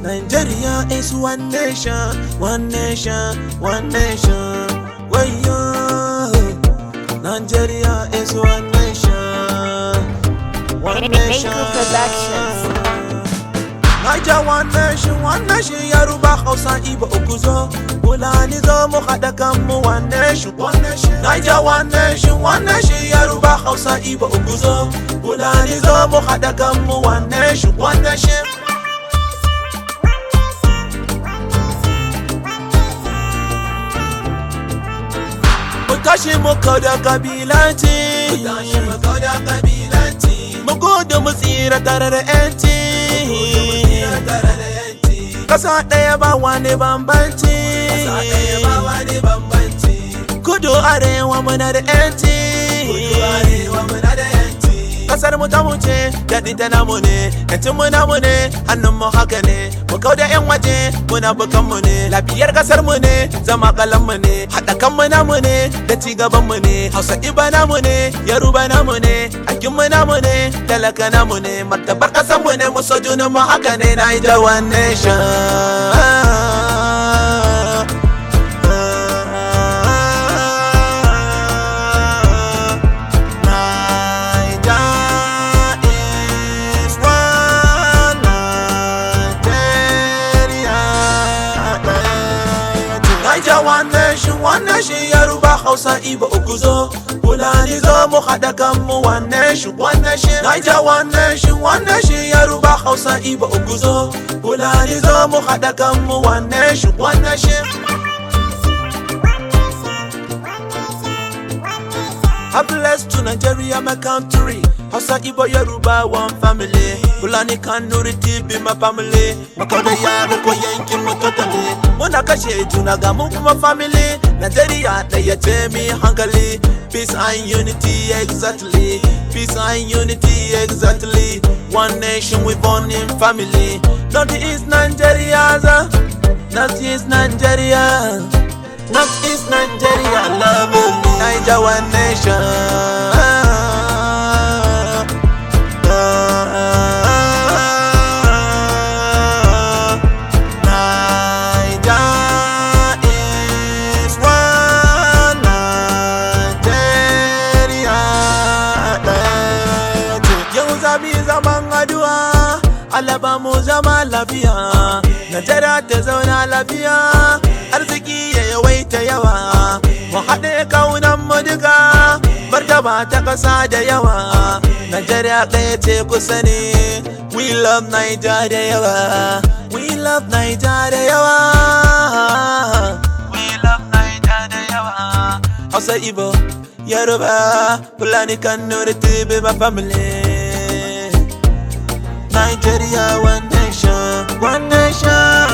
Nigeria is one nation, one nation, one nation. Wayo, Nigeria is one nation, one nation. Naija one nation, Yoruba, Hausa, Igbo, Okuzo, Fulani zo mu haɗa kanmu one nation, one nation. Naija one nation, Yoruba, Hausa, Igbo, Okuzo, Fulani zo mu haɗa kanmu one nation, one nation. Tashi mu kauda kabilanci, mu gudu mu tsira tare da yanci. Kasa ɗaya ba wani bambanci, kudu arewa muna da yanci. Kasar mu ta muce, daɗi ta namu ne, yancin mu namu ne, hannun mu haka ne. Mu kauda yan waje, muna bukan mu ne, lafiyar kasar mu ne, zama kalan mu ne, haɗa kan mu namu ne, da ci gaban mu ne. Hausa Iba namu ne, Yoruba namu ne, aikin mu namu ne, talaka namu ne, martabar kasar mu ne, mu so junan mu haka ne. Naija one nation. One nation, Yoruba, Hausa, Igbo, Okuzo, Fulani zo mu haɗa kanmu one nation, one nation. Naija one nation, Yoruba, Hausa, Igbo, Okuzo, Fulani zo mu haɗa kanmu one nation, one nation. I bless to Nigeria, my country. Hausa, Igbo, Yoruba, one family. Fulani Kanuri be my family. Makauda yaro ko yankin mu totally. Muna kashe juna ga mu kuma family. Nigeria ɗaya ce mi hankali. Peace and unity exactly. Peace and unity exactly. One nation we born in family. North East Nigeria, North East Nigeria, North East Nigeria, love me. Naija one nation. Allah ba mu zama lafiya, Najeriya ta zauna lafiya, arziki ya yawaita yawa, mu haɗe kaunan mu duka, martaba ta ƙasa da yawa, Najeriya ɗaya ce kusa ne. We love Naija da yawa, we love Naija da yawa, we love Naija da yawa. Hausa Igbo, Yoruba, Fulani Kanuri be my family. Nigeria one nation, one nation,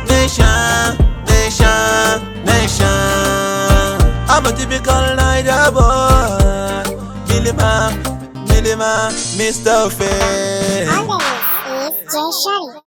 nation, nation, nation. I'm a typical Naija boy, Milima, Mr. Fair. My name is Jay Shetty.